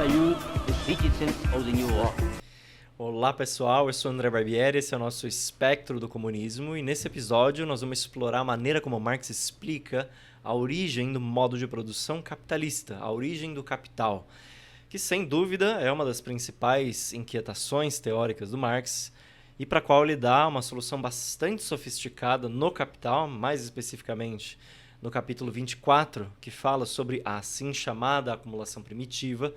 you the citizens of the new world. Olá pessoal, eu sou André Barbieri, esse é o nosso Espectro do Comunismo e nesse episódio nós vamos explorar a maneira como Marx explica a origem do modo de produção capitalista, a origem do capital, que sem dúvida é uma das principais inquietações teóricas do Marx e para a qual ele dá uma solução bastante sofisticada no Capital, mais especificamente no capítulo 24, que fala sobre a assim chamada acumulação primitiva,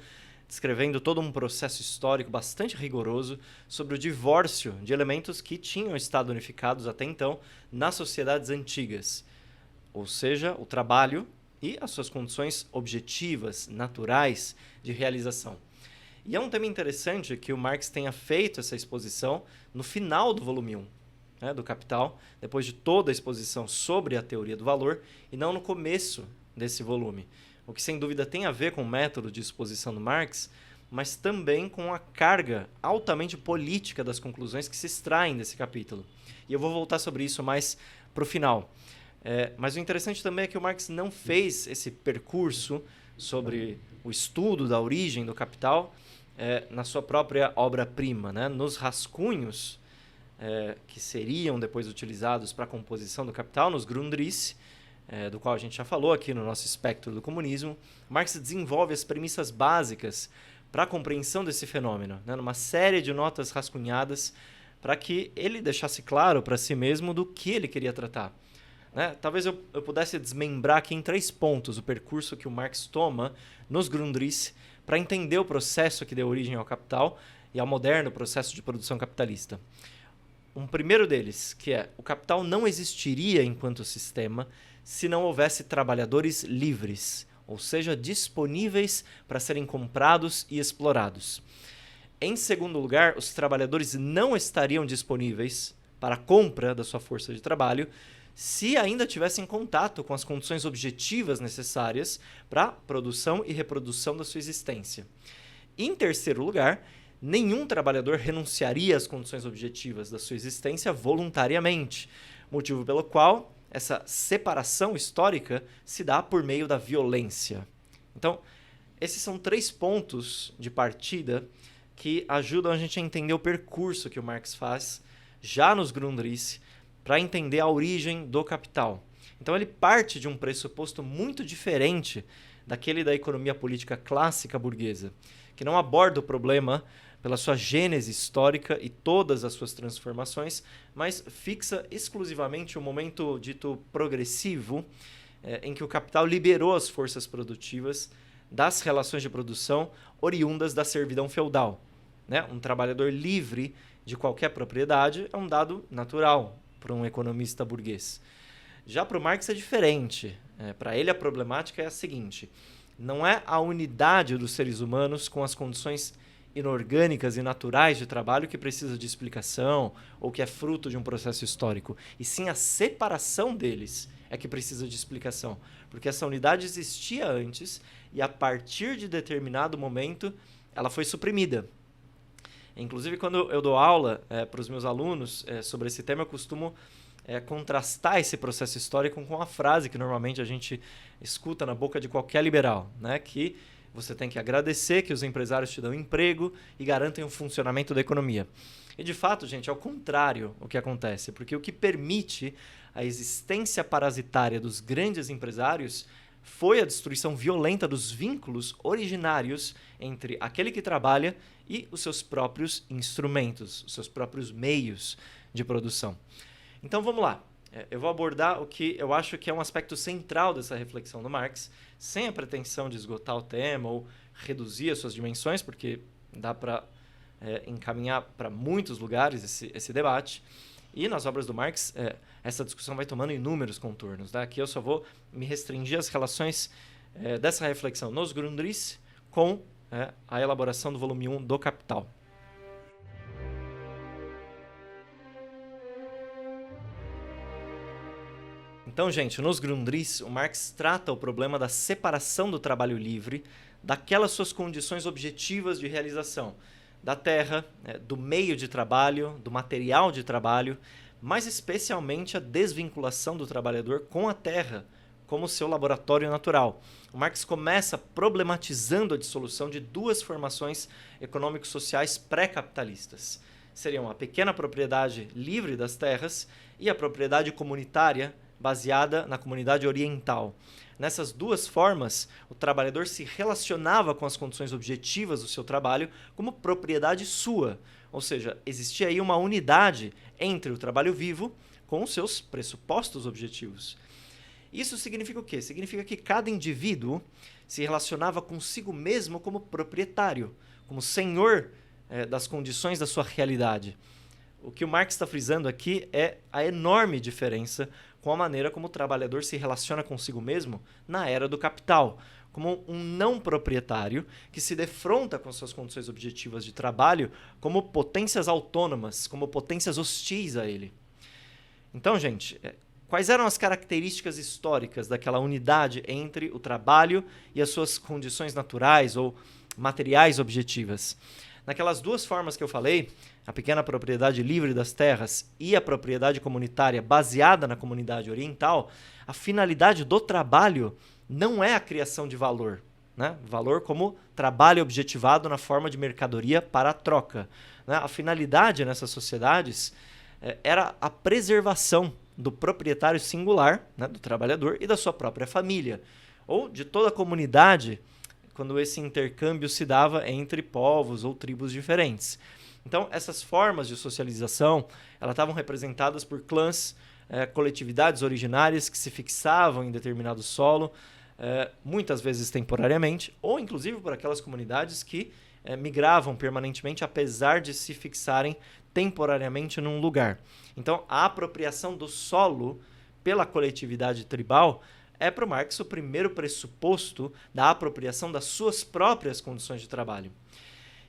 descrevendo todo um processo histórico bastante rigoroso sobre o divórcio de elementos que tinham estado unificados até então nas sociedades antigas, ou seja, o trabalho e as suas condições objetivas, naturais de realização. E é um tema interessante que o Marx tenha feito essa exposição no final do volume 1, do Capital, depois de toda a exposição sobre a teoria do valor, e não no começo desse volume. O que sem dúvida tem a ver com o método de exposição do Marx, mas também com a carga altamente política das conclusões que se extraem desse capítulo. E eu vou voltar sobre isso mais para o final. Mas o interessante também é que o Marx não fez esse percurso sobre o estudo da origem do capital na sua própria obra-prima, né? Nos rascunhos que seriam depois utilizados para a composição do capital, nos Grundrisse, do qual a gente já falou aqui no nosso Espectro do Comunismo, Marx desenvolve as premissas básicas para a compreensão desse fenômeno, né, numa série de notas rascunhadas para que ele deixasse claro para si mesmo do que ele queria tratar. Né? Talvez eu pudesse desmembrar aqui em 3 pontos o percurso que o Marx toma nos Grundrisse para entender o processo que deu origem ao capital e ao moderno processo de produção capitalista. Um primeiro deles, que é o capital não existiria enquanto sistema se não houvesse trabalhadores livres, ou seja, disponíveis para serem comprados e explorados. Em segundo lugar, os trabalhadores não estariam disponíveis para a compra da sua força de trabalho se ainda tivessem contato com as condições objetivas necessárias para a produção e reprodução da sua existência. Em terceiro lugar, nenhum trabalhador renunciaria às condições objetivas da sua existência voluntariamente, motivo pelo qual essa separação histórica se dá por meio da violência. Então, esses são 3 pontos de partida que ajudam a gente a entender o percurso que o Marx faz já nos Grundrisse para entender a origem do capital. Então, ele parte de um pressuposto muito diferente daquele da economia política clássica burguesa, que não aborda o problema pela sua gênese histórica e todas as suas transformações, mas fixa exclusivamente o momento dito progressivo, em que o capital liberou as forças produtivas das relações de produção oriundas da servidão feudal. Né? Um trabalhador livre de qualquer propriedade é um dado natural para um economista burguês. Já para o Marx é diferente. Para ele a problemática é a seguinte: não é a unidade dos seres humanos com as condições inorgânicas e naturais de trabalho que precisa de explicação ou que é fruto de um processo histórico, e sim a separação deles é que precisa de explicação, porque essa unidade existia antes e a partir de determinado momento ela foi suprimida. Inclusive, quando eu dou aula para os meus alunos sobre esse tema, eu costumo contrastar esse processo histórico com a frase que normalmente a gente escuta na boca de qualquer liberal, né? Que você tem que agradecer que os empresários te dão emprego e garantem o funcionamento da economia. E, de fato, gente, é o contrário o que acontece, porque o que permite a existência parasitária dos grandes empresários foi a destruição violenta dos vínculos originários entre aquele que trabalha e os seus próprios instrumentos, os seus próprios meios de produção. Então, vamos lá. Eu vou abordar o que eu acho que é um aspecto central dessa reflexão do Marx, sem a pretensão de esgotar o tema ou reduzir as suas dimensões, porque dá para encaminhar para muitos lugares esse debate. E nas obras do Marx, essa discussão vai tomando inúmeros contornos. Tá? Aqui eu só vou me restringir às relações dessa reflexão nos Grundrisse com a elaboração do volume 1 do Capital. Então, gente, nos Grundrisse, o Marx trata o problema da separação do trabalho livre daquelas suas condições objetivas de realização, da terra, do meio de trabalho, do material de trabalho, mas especialmente a desvinculação do trabalhador com a terra como seu laboratório natural. O Marx começa problematizando a dissolução de duas formações econômico-sociais pré-capitalistas. Seriam a pequena propriedade livre das terras e a propriedade comunitária baseada na comunidade oriental. Nessas duas formas, o trabalhador se relacionava com as condições objetivas do seu trabalho como propriedade sua, ou seja, existia aí uma unidade entre o trabalho vivo com os seus pressupostos objetivos. Isso significa o quê? Significa que cada indivíduo se relacionava consigo mesmo como proprietário, como senhor das condições da sua realidade. O que o Marx está frisando aqui é a enorme diferença com a maneira como o trabalhador se relaciona consigo mesmo na era do capital, como um não proprietário que se defronta com suas condições objetivas de trabalho como potências autônomas, como potências hostis a ele. Então, gente, quais eram as características históricas daquela unidade entre o trabalho e as suas condições naturais ou materiais objetivas? Naquelas duas formas que eu falei, a pequena propriedade livre das terras e a propriedade comunitária baseada na comunidade oriental, a finalidade do trabalho não é a criação de valor, né? Valor como trabalho objetivado na forma de mercadoria para a troca, né? A finalidade nessas sociedades era a preservação do proprietário singular, né, do trabalhador e da sua própria família, ou de toda a comunidade, quando esse intercâmbio se dava entre povos ou tribos diferentes. Então, essas formas de socialização, elas estavam representadas por clãs, coletividades originárias que se fixavam em determinado solo, muitas vezes temporariamente, ou inclusive por aquelas comunidades que migravam permanentemente, apesar de se fixarem temporariamente num lugar. Então, a apropriação do solo pela coletividade tribal é para o Marx o primeiro pressuposto da apropriação das suas próprias condições de trabalho.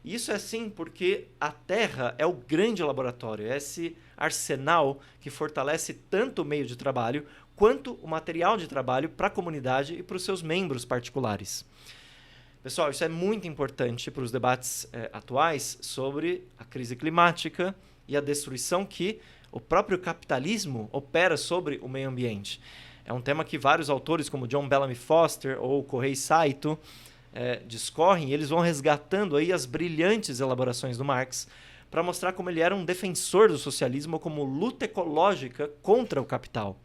Isso é assim porque a terra é o grande laboratório, é esse arsenal que fortalece tanto o meio de trabalho quanto o material de trabalho para a comunidade e para os seus membros particulares. Pessoal, isso é muito importante para os debates atuais sobre a crise climática e a destruição que o próprio capitalismo opera sobre o meio ambiente. É um tema que vários autores, como John Bellamy Foster ou Kohei Saito, discorrem, e eles vão resgatando aí as brilhantes elaborações do Marx para mostrar como ele era um defensor do socialismo como luta ecológica contra o capital.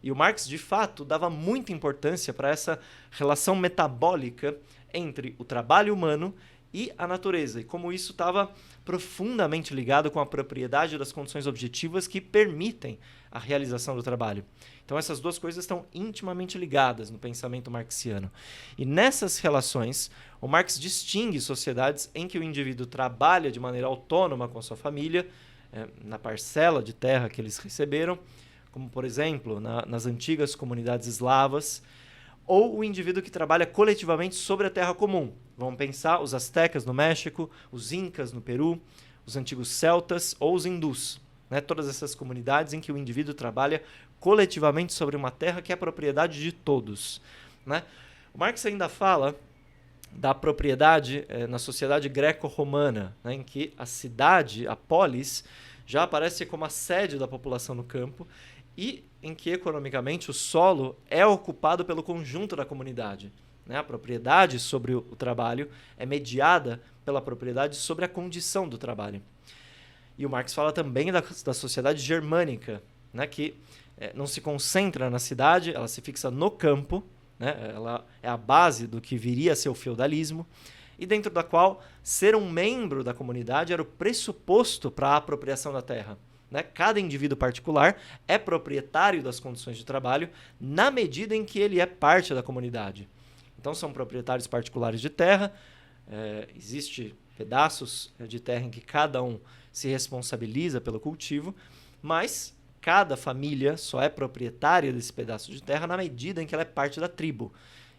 E o Marx, de fato, dava muita importância para essa relação metabólica entre o trabalho humano e a natureza, e como isso estava profundamente ligado com a propriedade das condições objetivas que permitem a realização do trabalho. Então essas duas coisas estão intimamente ligadas no pensamento marxiano. E nessas relações, o Marx distingue sociedades em que o indivíduo trabalha de maneira autônoma com a sua família, na parcela de terra que eles receberam, como por exemplo nas antigas comunidades eslavas, ou o indivíduo que trabalha coletivamente sobre a terra comum. Vamos pensar os astecas no México, os incas no Peru, os antigos celtas ou os hindus. Né? Todas essas comunidades em que o indivíduo trabalha coletivamente sobre uma terra que é propriedade de todos. Né? O Marx ainda fala da propriedade na sociedade greco-romana, né? Em que a cidade, a polis, já aparece como a sede da população no campo e em que, economicamente, o solo é ocupado pelo conjunto da comunidade. Né? A propriedade sobre o trabalho é mediada pela propriedade sobre a condição do trabalho. E o Marx fala também da sociedade germânica, né? Que não se concentra na cidade, ela se fixa no campo, né? Ela é a base do que viria a ser o feudalismo, e dentro da qual ser um membro da comunidade era o pressuposto para a apropriação da terra. Né? Cada indivíduo particular é proprietário das condições de trabalho na medida em que ele é parte da comunidade. Então são proprietários particulares de terra, existe pedaços de terra em que cada um se responsabiliza pelo cultivo, mas cada família só é proprietária desse pedaço de terra na medida em que ela é parte da tribo.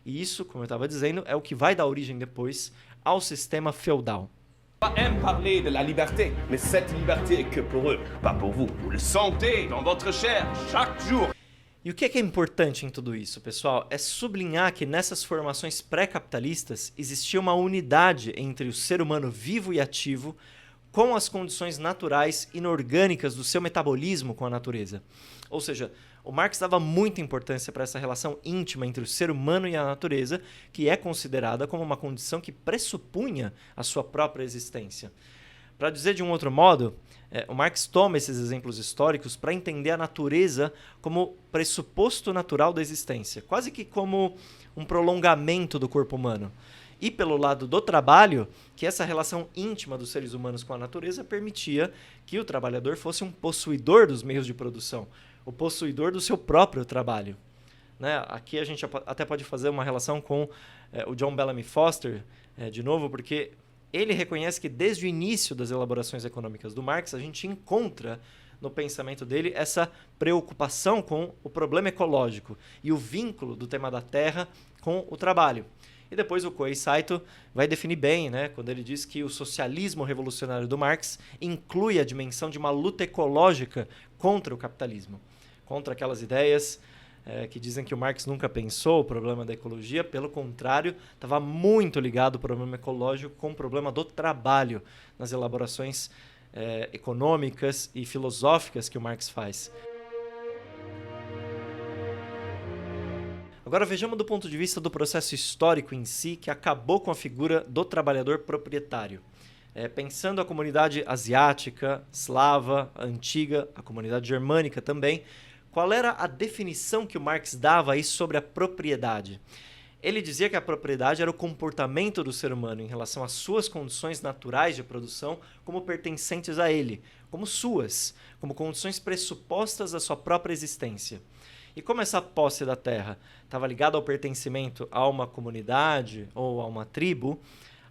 E isso, como eu estava dizendo, é o que vai dar origem depois ao sistema feudal. Aime parler de la liberté, mais cette liberté est que pour eux, pas pour vous. Vous le sentez dans votre chair chaque jour. E o que é importante em tudo isso, pessoal? É sublinhar que nessas formações pré-capitalistas existia uma unidade entre o ser humano vivo e ativo com as condições naturais inorgânicas do seu metabolismo com a natureza. Ou seja, o Marx dava muita importância para essa relação íntima entre o ser humano e a natureza, que é considerada como uma condição que pressupunha a sua própria existência. Para dizer de um outro modo, o Marx toma esses exemplos históricos para entender a natureza como pressuposto natural da existência, quase que como um prolongamento do corpo humano. E pelo lado do trabalho, que essa relação íntima dos seres humanos com a natureza permitia que o trabalhador fosse um possuidor dos meios de produção, o possuidor do seu próprio trabalho. Né? Aqui a gente até pode fazer uma relação com o John Bellamy Foster, de novo, porque ele reconhece que desde o início das elaborações econômicas do Marx, a gente encontra no pensamento dele essa preocupação com o problema ecológico e o vínculo do tema da terra com o trabalho. E depois o Kohei Saito vai definir bem, né, quando ele diz que o socialismo revolucionário do Marx inclui a dimensão de uma luta ecológica contra o capitalismo, contra aquelas ideias que dizem que o Marx nunca pensou o problema da ecologia, pelo contrário, estava muito ligado o problema ecológico com o problema do trabalho nas elaborações econômicas e filosóficas que o Marx faz. Agora vejamos do ponto de vista do processo histórico em si, que acabou com a figura do trabalhador proprietário. Pensando a comunidade asiática, eslava, antiga, a comunidade germânica também, qual era a definição que o Marx dava aí sobre a propriedade? Ele dizia que a propriedade era o comportamento do ser humano em relação às suas condições naturais de produção como pertencentes a ele, como suas, como condições pressupostas da sua própria existência. E como essa posse da terra estava ligada ao pertencimento a uma comunidade ou a uma tribo,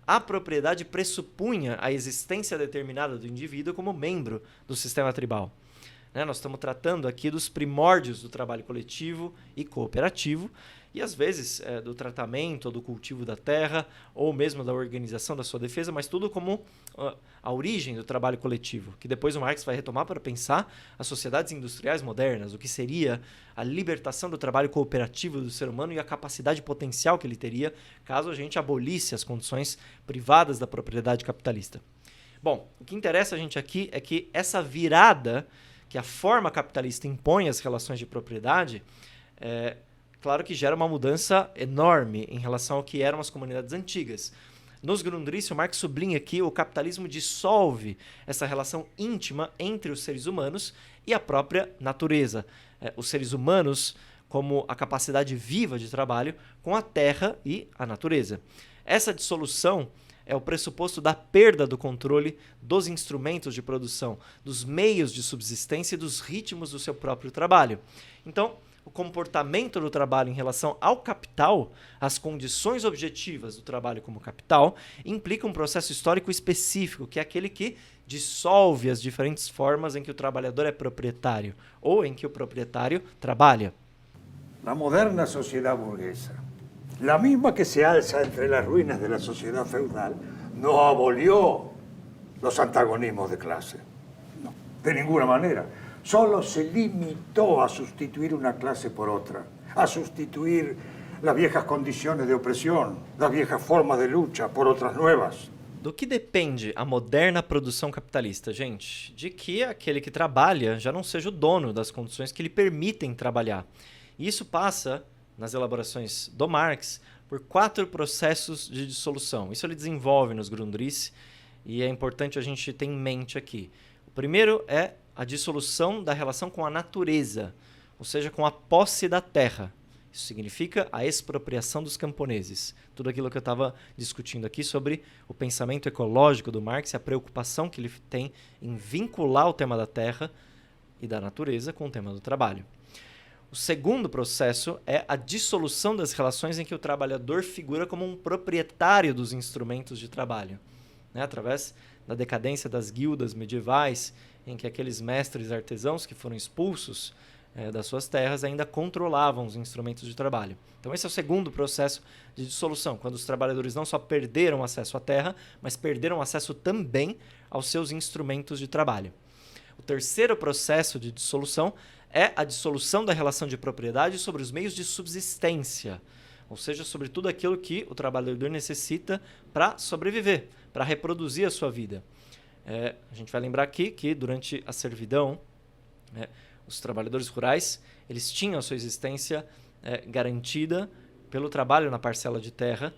a propriedade pressupunha a existência determinada do indivíduo como membro do sistema tribal. Nós estamos tratando aqui dos primórdios do trabalho coletivo e cooperativo e, às vezes, do tratamento ou do cultivo da terra ou mesmo da organização da sua defesa, mas tudo como a origem do trabalho coletivo, que depois o Marx vai retomar para pensar as sociedades industriais modernas, o que seria a libertação do trabalho cooperativo do ser humano e a capacidade potencial que ele teria caso a gente abolisse as condições privadas da propriedade capitalista. Bom, o que interessa a gente aqui é que essa virada que a forma capitalista impõe às relações de propriedade, claro que gera uma mudança enorme em relação ao que eram as comunidades antigas. Nos Grundrisse, o Marx sublinha que o capitalismo dissolve essa relação íntima entre os seres humanos e a própria natureza. Os seres humanos como a capacidade viva de trabalho com a terra e a natureza. Essa dissolução é o pressuposto da perda do controle dos instrumentos de produção, dos meios de subsistência e dos ritmos do seu próprio trabalho. Então, o comportamento do trabalho em relação ao capital, as condições objetivas do trabalho como capital, implica um processo histórico específico, que é aquele que dissolve as diferentes formas em que o trabalhador é proprietário ou em que o proprietário trabalha. La moderna sociedad burguesa, la misma que se alza entre las ruinas de la sociedad feudal, no abolió los antagonismos de clase. No, de ninguna manera. Solo se limitó a sustituir una clase por otra, a sustituir las viejas condiciones de opresión, las viejas formas de lucha por otras nuevas. Do que depende a moderna produção capitalista, gente? De que aquele que trabalha já não seja o dono das condições que lhe permitem trabalhar. E isso passa, nas elaborações do Marx, por 4 processos de dissolução. Isso ele desenvolve nos Grundrisse e é importante a gente ter em mente aqui. O primeiro é a dissolução da relação com a natureza, ou seja, com a posse da terra. Isso significa a expropriação dos camponeses. Tudo aquilo que eu estava discutindo aqui sobre o pensamento ecológico do Marx e a preocupação que ele tem em vincular o tema da terra e da natureza com o tema do trabalho. O segundo processo é a dissolução das relações em que o trabalhador figura como um proprietário dos instrumentos de trabalho, através da decadência das guildas medievais, em que aqueles mestres artesãos que foram expulsos das suas terras ainda controlavam os instrumentos de trabalho. Então esse é o segundo processo de dissolução, quando os trabalhadores não só perderam acesso à terra, mas perderam acesso também aos seus instrumentos de trabalho. O terceiro processo de dissolução é a dissolução da relação de propriedade sobre os meios de subsistência, ou seja, sobre tudo aquilo que o trabalhador necessita para sobreviver, para reproduzir a sua vida. A gente vai lembrar aqui que durante a servidão, os trabalhadores rurais, eles tinham a sua existência garantida pelo trabalho na parcela de terra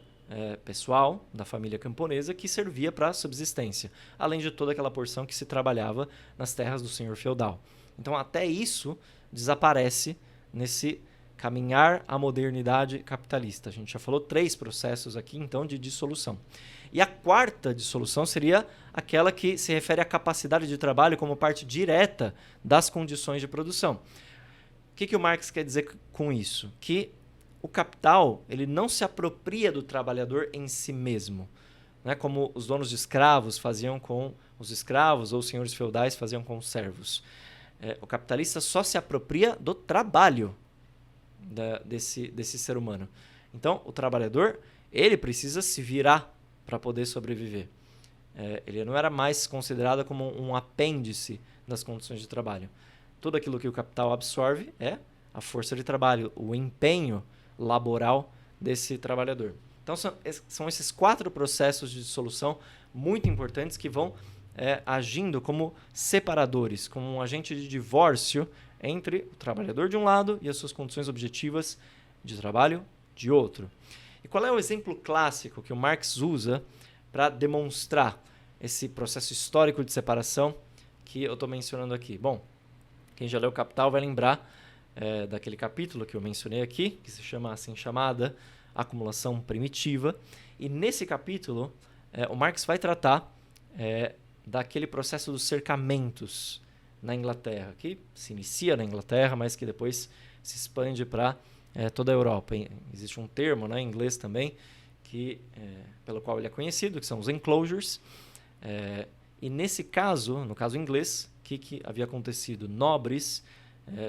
pessoal da família camponesa que servia para a subsistência, além de toda aquela porção que se trabalhava nas terras do senhor feudal. Então até isso desaparece nesse caminhar à modernidade capitalista. A gente já falou 3 processos aqui, então, de dissolução. E a quarta dissolução seria aquela que se refere à capacidade de trabalho como parte direta das condições de produção. O que o Marx quer dizer com isso? Que o capital ele não se apropria do trabalhador em si mesmo, né? Como os donos de escravos faziam com os escravos ou os senhores feudais faziam com os servos. O capitalista só se apropria do trabalho desse ser humano. Então, o trabalhador ele precisa se virar para poder sobreviver. Ele não era mais considerado como um apêndice das condições de trabalho. Tudo aquilo que o capital absorve é a força de trabalho, o empenho laboral desse trabalhador. Então, são esses 4 processos de dissolução muito importantes que vão agindo como separadores, como um agente de divórcio entre o trabalhador de um lado e as suas condições objetivas de trabalho de outro. E qual é o exemplo clássico que o Marx usa para demonstrar esse processo histórico de separação que eu estou mencionando aqui? Bom, quem já leu Capital vai lembrar daquele capítulo que eu mencionei aqui, que se chama assim chamada Acumulação Primitiva. E nesse capítulo, o Marx vai tratar daquele processo dos cercamentos na Inglaterra, que se inicia na Inglaterra, mas que depois se expande para toda a Europa. Existe um termo, né, em inglês também, pelo qual ele é conhecido, que são os enclosures. E nesse caso, no caso inglês, o que havia acontecido? Nobres,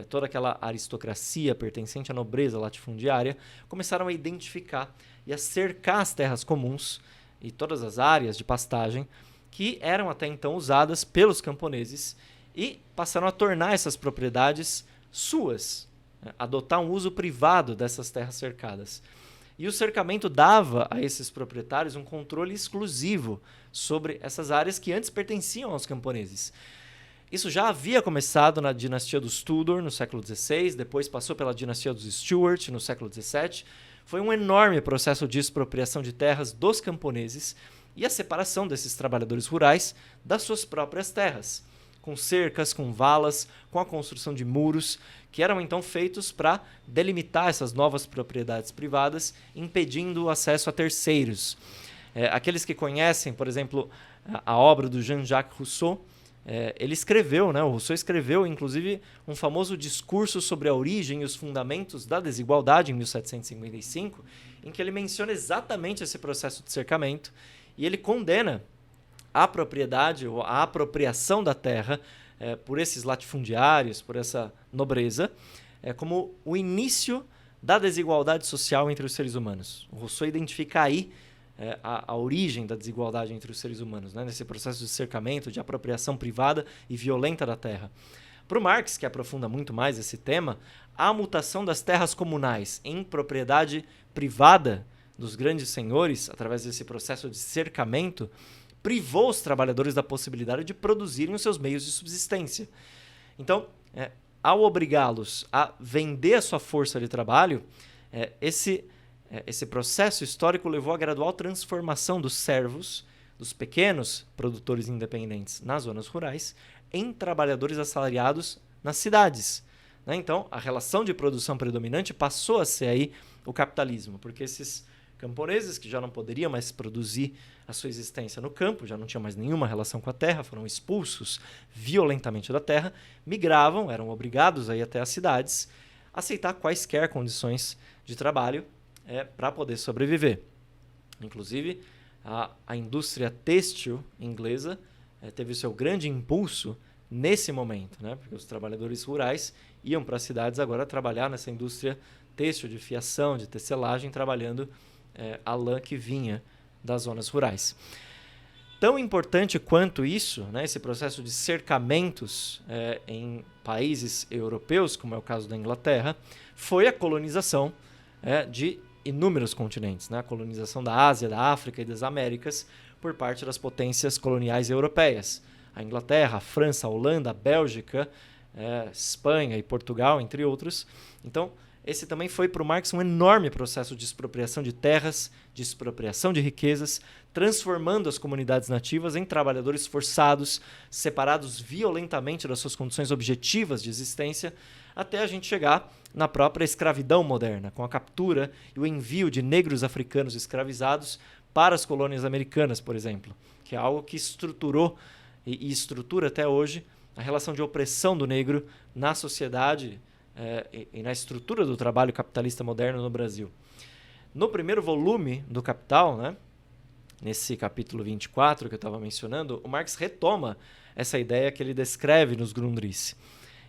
toda aquela aristocracia pertencente à nobreza latifundiária, começaram a identificar e a cercar as terras comuns e todas as áreas de pastagem que eram até então usadas pelos camponeses e passaram a tornar essas propriedades suas, adotar um uso privado dessas terras cercadas. E o cercamento dava a esses proprietários um controle exclusivo sobre essas áreas que antes pertenciam aos camponeses. Isso já havia começado na dinastia dos Tudor, no século XVI, depois passou pela dinastia dos Stuart, no século XVII. Foi um enorme processo de expropriação de terras dos camponeses e a separação desses trabalhadores rurais das suas próprias terras, com cercas, com valas, com a construção de muros, que eram então feitos para delimitar essas novas propriedades privadas, impedindo o acesso a terceiros. Aqueles que conhecem, por exemplo, a obra do Jean-Jacques Rousseau, ele escreveu, o Rousseau escreveu, inclusive, um famoso discurso sobre a origem e os fundamentos da desigualdade, em 1755, em que ele menciona exatamente esse processo de cercamento e ele condena a propriedade ou a apropriação da terra por esses latifundiários, por essa nobreza, como o início da desigualdade social entre os seres humanos. O Rousseau identifica aí a origem da desigualdade entre os seres humanos, nesse processo de cercamento, de apropriação privada e violenta da terra. Para o Marx, que aprofunda muito mais esse tema, a mutação das terras comunais em propriedade privada dos grandes senhores, através desse processo de cercamento, privou os trabalhadores da possibilidade de produzirem os seus meios de subsistência. Então, ao obrigá-los a vender a sua força de trabalho, esse processo histórico levou à gradual transformação dos servos, dos pequenos produtores independentes nas zonas rurais, em trabalhadores assalariados nas cidades. Então, a relação de produção predominante passou a ser aí o capitalismo, porque esses camponeses que já não poderiam mais produzir a sua existência no campo, já não tinham mais nenhuma relação com a terra, foram expulsos violentamente da terra, migravam, eram obrigados a ir até as cidades, aceitar quaisquer condições de trabalho para poder sobreviver. Inclusive, a indústria têxtil inglesa teve o seu grande impulso nesse momento, porque os trabalhadores rurais iam para as cidades agora trabalhar nessa indústria têxtil, de fiação, de tecelagem, trabalhando a lã que vinha das zonas rurais. Tão importante quanto isso, esse processo de cercamentos em países europeus, como é o caso da Inglaterra, foi a colonização de inúmeros continentes, a colonização da Ásia, da África e das Américas por parte das potências coloniais europeias. A Inglaterra, a França, a Holanda, a Bélgica Espanha e Portugal, entre outros. Então, esse também foi para o Marx um enorme processo de expropriação de terras, de expropriação de riquezas, transformando as comunidades nativas em trabalhadores forçados, separados violentamente das suas condições objetivas de existência, até a gente chegar na própria escravidão moderna, com a captura e o envio de negros africanos escravizados para as colônias americanas, por exemplo, que é algo que estruturou e estrutura até hoje a relação de opressão do negro na sociedade e na estrutura do trabalho capitalista moderno no Brasil. No primeiro volume do Capital, né, nesse capítulo 24 que eu estava mencionando, o Marx retoma essa ideia que ele descreve nos Grundrisse.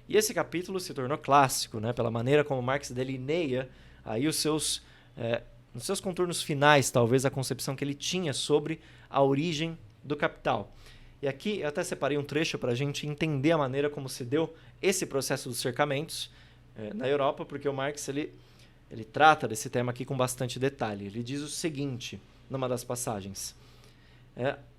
E esse capítulo se tornou clássico, né, pela maneira como Marx delineia aí nos seus contornos finais, talvez, a concepção que ele tinha sobre a origem do Capital. E aqui eu até separei um trecho para a gente entender a maneira como se deu esse processo dos cercamentos na Europa, porque o Marx ele trata desse tema aqui com bastante detalhe. Ele diz o seguinte, numa das passagens: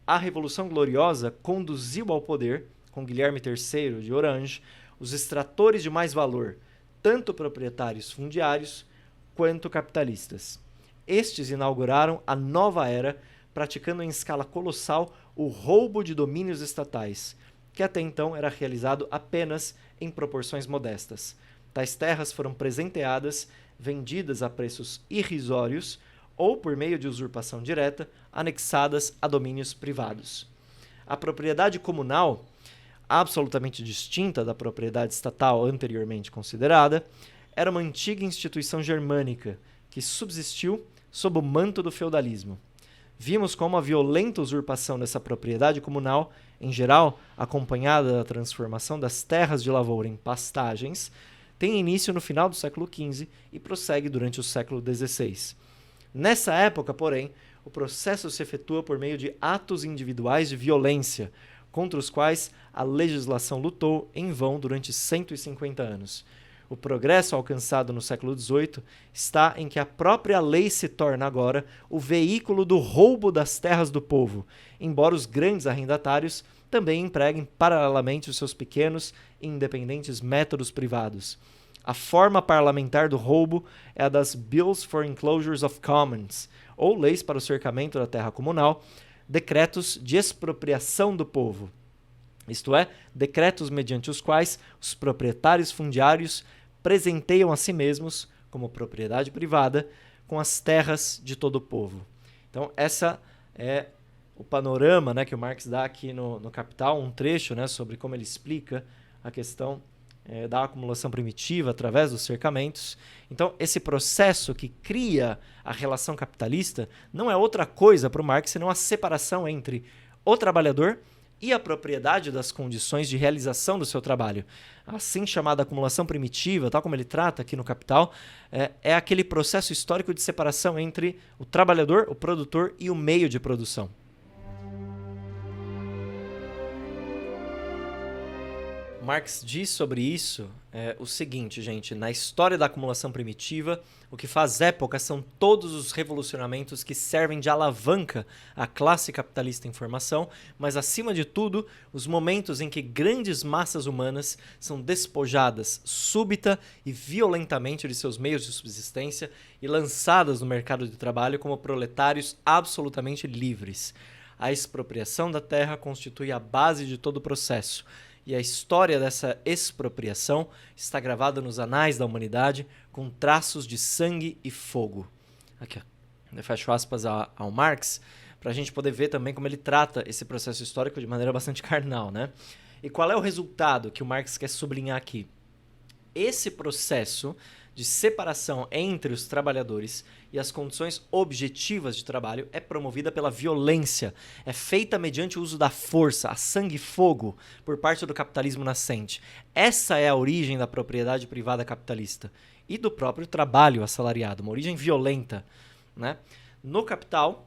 a Revolução Gloriosa conduziu ao poder, com Guilherme III de Orange, os extratores de mais valor, tanto proprietários fundiários quanto capitalistas. Estes inauguraram a nova era, praticando em escala colossal o roubo de domínios estatais, que até então era realizado apenas em proporções modestas. Tais terras foram presenteadas, vendidas a preços irrisórios ou, por meio de usurpação direta, anexadas a domínios privados. A propriedade comunal, absolutamente distinta da propriedade estatal anteriormente considerada, era uma antiga instituição germânica que subsistiu sob o manto do feudalismo. Vimos como a violenta usurpação dessa propriedade comunal, em geral acompanhada da transformação das terras de lavoura em pastagens, tem início no final do século XV e prossegue durante o século XVI. Nessa época, porém, o processo se efetua por meio de atos individuais de violência, contra os quais a legislação lutou em vão durante 150 anos. O progresso alcançado no século XVIII está em que a própria lei se torna agora o veículo do roubo das terras do povo, embora os grandes arrendatários também empreguem paralelamente os seus pequenos e independentes métodos privados. A forma parlamentar do roubo é a das Bills for Enclosures of Commons, ou leis para o cercamento da terra comunal, decretos de expropriação do povo. Isto é, decretos mediante os quais os proprietários fundiários presenteiam a si mesmos, como propriedade privada, com as terras de todo o povo. Então, essa é o panorama, né, que o Marx dá aqui no Capital, um trecho, né, sobre como ele explica a questão da acumulação primitiva através dos cercamentos. Então, esse processo que cria a relação capitalista não é outra coisa para o Marx senão a separação entre o trabalhador e a propriedade das condições de realização do seu trabalho. A assim chamada acumulação primitiva, tal como ele trata aqui no Capital, é aquele processo histórico de separação entre o trabalhador, o produtor e o meio de produção. Marx diz sobre isso o seguinte, gente: na história da acumulação primitiva, o que faz época são todos os revolucionamentos que servem de alavanca à classe capitalista em formação, mas, acima de tudo, os momentos em que grandes massas humanas são despojadas súbita e violentamente de seus meios de subsistência e lançadas no mercado de trabalho como proletários absolutamente livres. A expropriação da terra constitui a base de todo o processo. E a história dessa expropriação está gravada nos anais da humanidade com traços de sangue e fogo. Aqui, ó. Eu fecho aspas ao Marx, para a gente poder ver também como ele trata esse processo histórico de maneira bastante carnal, né? E qual é o resultado que o Marx quer sublinhar aqui? Esse processo de separação entre os trabalhadores e as condições objetivas de trabalho é promovida pela violência, é feita mediante o uso da força, a sangue e fogo, por parte do capitalismo nascente. Essa é a origem da propriedade privada capitalista e do próprio trabalho assalariado, uma origem violenta, né? No Capital,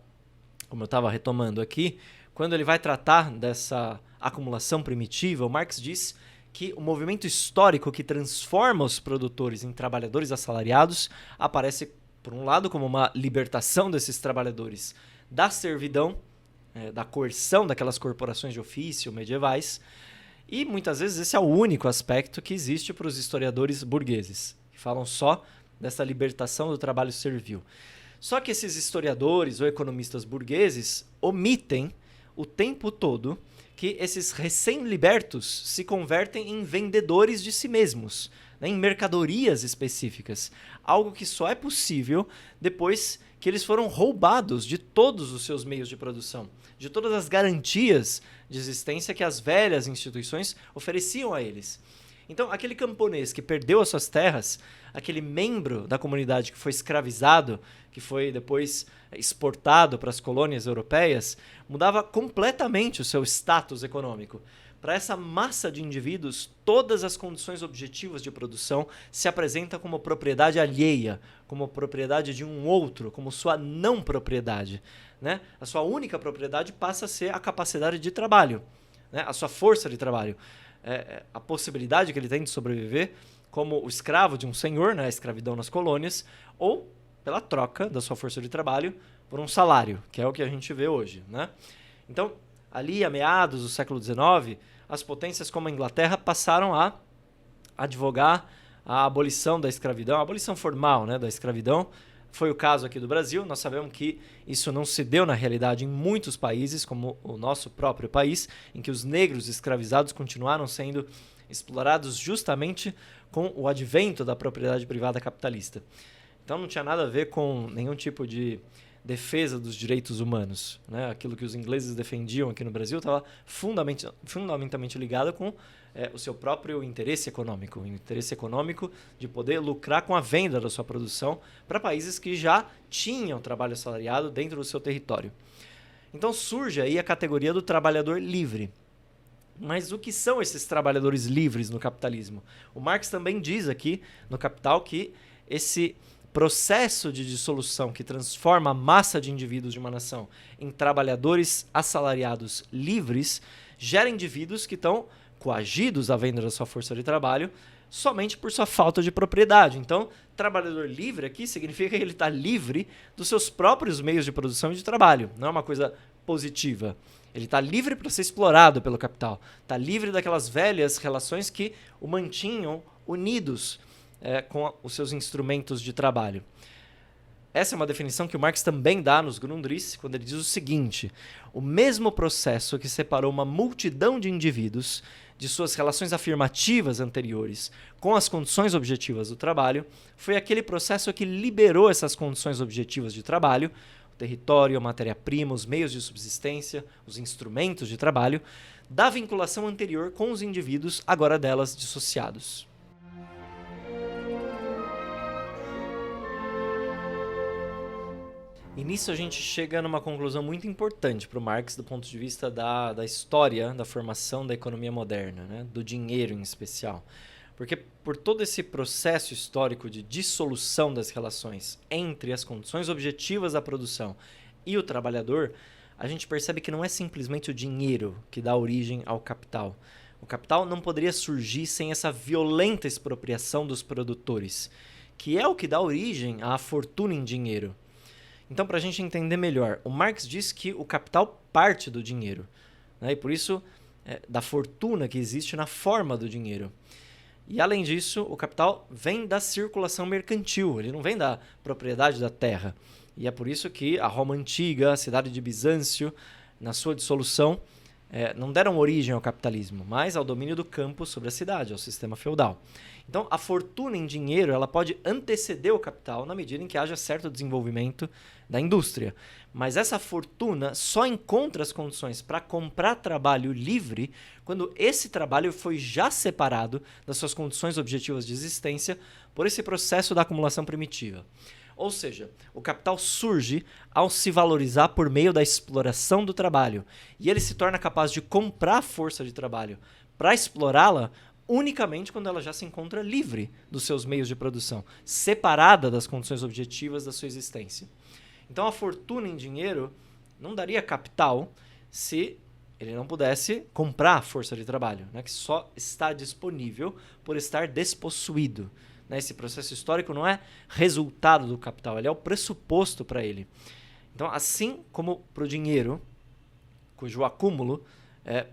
como eu estava retomando aqui, quando ele vai tratar dessa acumulação primitiva, o Marx diz que o movimento histórico que transforma os produtores em trabalhadores assalariados aparece, por um lado, como uma libertação desses trabalhadores da servidão, da coerção daquelas corporações de ofício medievais, E muitas vezes esse é o único aspecto que existe para os historiadores burgueses, que falam só dessa libertação do trabalho servil. Só que esses historiadores ou economistas burgueses omitem o tempo todo que esses recém-libertos se convertem em vendedores de si mesmos, né, em mercadorias específicas. Algo que só é possível depois que eles foram roubados de todos os seus meios de produção, de todas as garantias de existência que as velhas instituições ofereciam a eles. Então, aquele camponês que perdeu as suas terras, aquele membro da comunidade que foi escravizado, que foi depois exportado para as colônias europeias, mudava completamente o seu status econômico. Para essa massa de indivíduos, todas as condições objetivas de produção se apresentam como propriedade alheia, como propriedade de um outro, como sua não propriedade, né? A sua única propriedade passa a ser a capacidade de trabalho, né? A sua força de trabalho. A possibilidade que ele tem de sobreviver como o escravo de um senhor, né? A escravidão nas colônias, ou pela troca da sua força de trabalho por um salário, que é o que a gente vê hoje, né? Então, ali, a meados do século XIX, as potências como a Inglaterra passaram a advogar a abolição da escravidão, a abolição formal, né, da escravidão. Foi o caso aqui do Brasil. Nós sabemos que isso não se deu na realidade em muitos países, como o nosso próprio país, em que os negros escravizados continuaram sendo explorados justamente com o advento da propriedade privada capitalista. Então não tinha nada a ver com nenhum tipo de defesa dos direitos humanos, né? Aquilo que os ingleses defendiam aqui no Brasil estava fundamentalmente ligado com o seu próprio interesse econômico, o interesse econômico de poder lucrar com a venda da sua produção para países que já tinham trabalho assalariado dentro do seu território. Então surge aí a categoria do trabalhador livre. Mas o que são esses trabalhadores livres no capitalismo? O Marx também diz aqui no Capital que esse processo de dissolução que transforma a massa de indivíduos de uma nação em trabalhadores assalariados livres gera indivíduos que estão coagidos à venda da sua força de trabalho somente por sua falta de propriedade. Então, trabalhador livre aqui significa que ele está livre dos seus próprios meios de produção e de trabalho. Não é uma coisa positiva. Ele está livre para ser explorado pelo capital. Está livre daquelas velhas relações que o mantinham unidos com os seus instrumentos de trabalho. Essa é uma definição que o Marx também dá nos Grundrisse, quando ele diz o seguinte: o mesmo processo que separou uma multidão de indivíduos de suas relações afirmativas anteriores com as condições objetivas do trabalho foi aquele processo que liberou essas condições objetivas de trabalho, o território, a matéria-prima, os meios de subsistência, os instrumentos de trabalho, da vinculação anterior com os indivíduos, agora delas dissociados. E nisso a gente chega numa conclusão muito importante para o Marx do ponto de vista da história da formação da economia moderna, né? Do dinheiro em especial. Porque por todo esse processo histórico de dissolução das relações entre as condições objetivas da produção e o trabalhador, a gente percebe que não é simplesmente o dinheiro que dá origem ao capital. O capital não poderia surgir sem essa violenta expropriação dos produtores, que é o que dá origem à fortuna em dinheiro. Então, para a gente entender melhor, o Marx diz que o capital parte do dinheiro, né? E por isso, da fortuna que existe na forma do dinheiro. E, além disso, o capital vem da circulação mercantil, ele não vem da propriedade da terra. E é por isso que a Roma Antiga, a cidade de Bizâncio, na sua dissolução, não deram origem ao capitalismo, mas ao domínio do campo sobre a cidade, ao sistema feudal. Então, a fortuna em dinheiro ela pode anteceder o capital na medida em que haja certo desenvolvimento da indústria. Mas essa fortuna só encontra as condições para comprar trabalho livre quando esse trabalho foi já separado das suas condições objetivas de existência por esse processo da acumulação primitiva. Ou seja, o capital surge ao se valorizar por meio da exploração do trabalho. E ele se torna capaz de comprar força de trabalho para explorá-la unicamente quando ela já se encontra livre dos seus meios de produção, separada das condições objetivas da sua existência. Então a fortuna em dinheiro não daria capital se ele não pudesse comprar força de trabalho, né, que só está disponível por estar despossuído. Esse processo histórico não é resultado do capital, ele é o pressuposto para ele. Então, assim como para o dinheiro, cujo acúmulo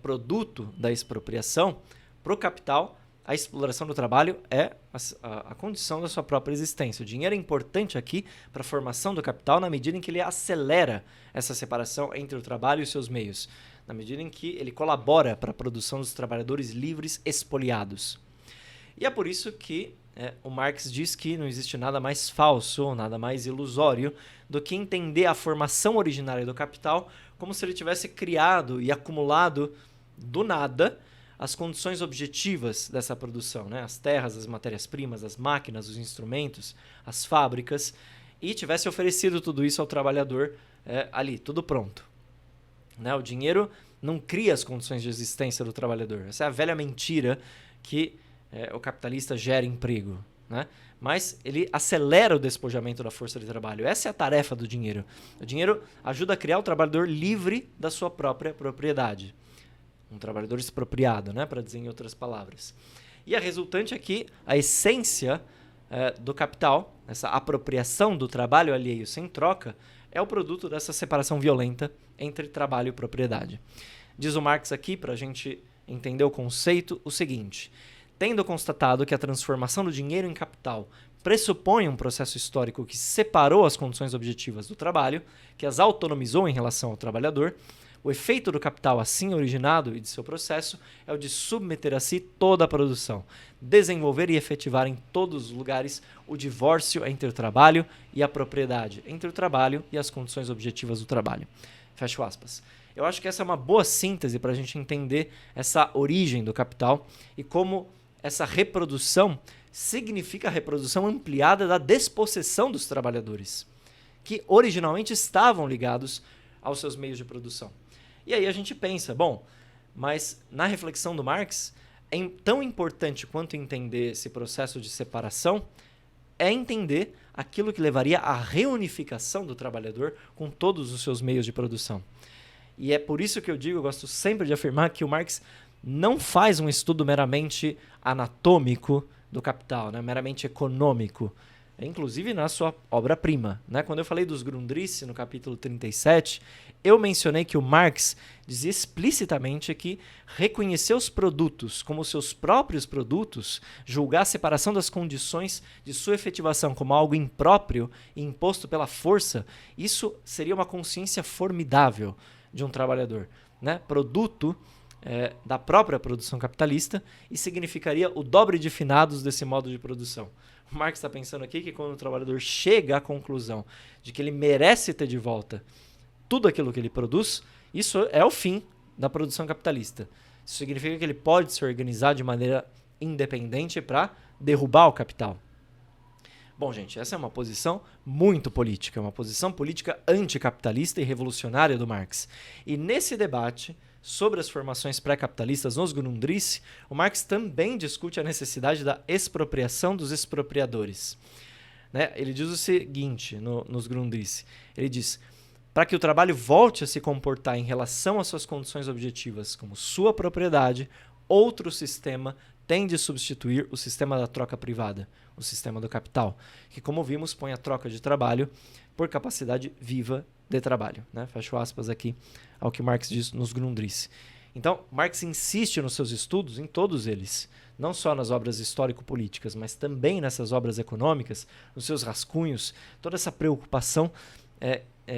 produto da expropriação, para o capital, a exploração do trabalho é a condição da sua própria existência. O dinheiro é importante aqui para a formação do capital na medida em que ele acelera essa separação entre o trabalho e os seus meios, na medida em que ele colabora para a produção dos trabalhadores livres expoliados. E é por isso que o Marx diz que não existe nada mais falso, nada mais ilusório do que entender a formação originária do capital como se ele tivesse criado e acumulado do nada as condições objetivas dessa produção, né? As terras, as matérias-primas, as máquinas, os instrumentos, as fábricas, e tivesse oferecido tudo isso ao trabalhador ali, tudo pronto. Né? O dinheiro não cria as condições de existência do trabalhador. Essa é a velha mentira que o capitalista gera emprego, né? Mas ele acelera o despojamento da força de trabalho. Essa é a tarefa do dinheiro. O dinheiro ajuda a criar o trabalhador livre da sua própria propriedade. Um trabalhador expropriado, né? Para dizer em outras palavras. E a resultante é que a essência do capital, essa apropriação do trabalho alheio sem troca, é o produto dessa separação violenta entre trabalho e propriedade. Diz o Marx aqui, para a gente entender o conceito, o seguinte: tendo constatado que a transformação do dinheiro em capital pressupõe um processo histórico que separou as condições objetivas do trabalho, que as autonomizou em relação ao trabalhador, o efeito do capital assim originado e de seu processo é o de submeter a si toda a produção, desenvolver e efetivar em todos os lugares o divórcio entre o trabalho e a propriedade, entre o trabalho e as condições objetivas do trabalho. Fecho aspas. Eu acho que essa é uma boa síntese para a gente entender essa origem do capital e como essa reprodução significa a reprodução ampliada da despossessão dos trabalhadores, que originalmente estavam ligados aos seus meios de produção. E aí a gente pensa, bom, mas na reflexão do Marx, tão importante quanto entender esse processo de separação é entender aquilo que levaria à reunificação do trabalhador com todos os seus meios de produção. E é por isso que eu gosto sempre de afirmar que o Marx não faz um estudo meramente anatômico do capital, né? Meramente econômico, inclusive na sua obra-prima, né? Quando eu falei dos Grundrisse no capítulo 37, eu mencionei que o Marx dizia explicitamente que reconhecer os produtos como seus próprios produtos, julgar a separação das condições de sua efetivação como algo impróprio e imposto pela força, isso seria uma consciência formidável de um trabalhador, né? Produto da própria produção capitalista e significaria o dobre de finados desse modo de produção. O Marx está pensando aqui que quando o trabalhador chega à conclusão de que ele merece ter de volta tudo aquilo que ele produz, isso é o fim da produção capitalista. Isso significa que ele pode se organizar de maneira independente para derrubar o capital. Bom, gente, essa é uma posição muito política, uma posição política anticapitalista e revolucionária do Marx. E nesse debate sobre as formações pré-capitalistas nos Grundrisse, o Marx também discute a necessidade da expropriação dos expropriadores. Né? Ele diz o seguinte nos Grundrisse, ele diz: para que o trabalho volte a se comportar em relação às suas condições objetivas como sua propriedade, outro sistema tem de substituir o sistema da troca privada, o sistema do capital, que, como vimos, põe a troca de trabalho por capacidade viva de trabalho. Né? Fecho aspas aqui ao que Marx diz nos Grundrisse. Então, Marx insiste nos seus estudos, em todos eles, não só nas obras histórico-políticas, mas também nessas obras econômicas, nos seus rascunhos, toda essa preocupação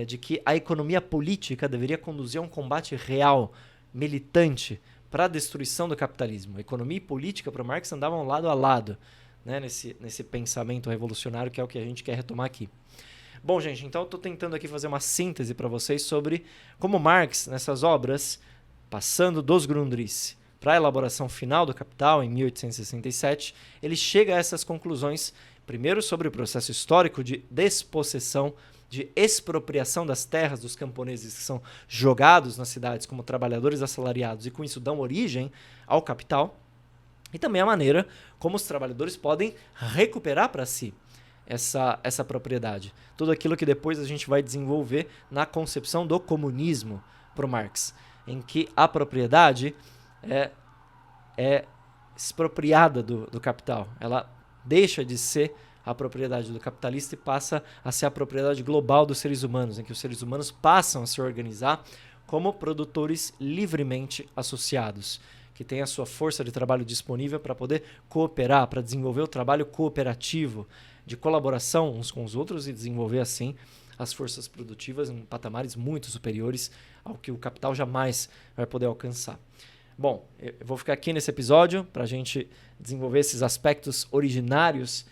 de que a economia política deveria conduzir a um combate real, militante, para a destruição do capitalismo. Economia e política para Marx andavam lado a lado, né, nesse pensamento revolucionário que é o que a gente quer retomar aqui. Bom, gente, então eu estou tentando aqui fazer uma síntese para vocês sobre como Marx, nessas obras, passando dos Grundrisse para a elaboração final do Capital, em 1867, ele chega a essas conclusões, primeiro sobre o processo histórico de despossessão, de expropriação das terras dos camponeses que são jogados nas cidades como trabalhadores assalariados e com isso dão origem ao capital, e também a maneira como os trabalhadores podem recuperar para si essa propriedade. Tudo aquilo que depois a gente vai desenvolver na concepção do comunismo para o Marx, em que a propriedade é expropriada do capital. Ela deixa de ser a propriedade do capitalista e passa a ser a propriedade global dos seres humanos, em que os seres humanos passam a se organizar como produtores livremente associados, que têm a sua força de trabalho disponível para poder cooperar, para desenvolver o trabalho cooperativo, de colaboração uns com os outros e desenvolver assim as forças produtivas em patamares muito superiores ao que o capital jamais vai poder alcançar. Bom, eu vou ficar aqui nesse episódio para a gente desenvolver esses aspectos originários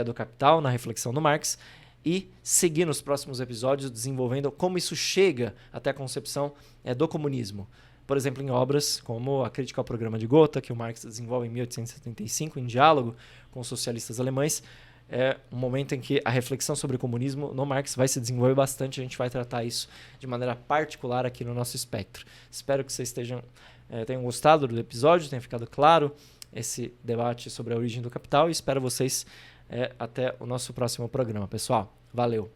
do capital na reflexão do Marx e seguir nos próximos episódios desenvolvendo como isso chega até a concepção do comunismo. Por exemplo, em obras como a Crítica ao Programa de Gotha, que o Marx desenvolve em 1875 em diálogo com os socialistas alemães, é um momento em que a reflexão sobre o comunismo no Marx vai se desenvolver bastante. A gente vai tratar isso de maneira particular aqui no nosso espectro. Espero que vocês tenham gostado do episódio, tenha ficado claro esse debate sobre a origem do capital e espero vocês até o nosso próximo programa, pessoal. Valeu!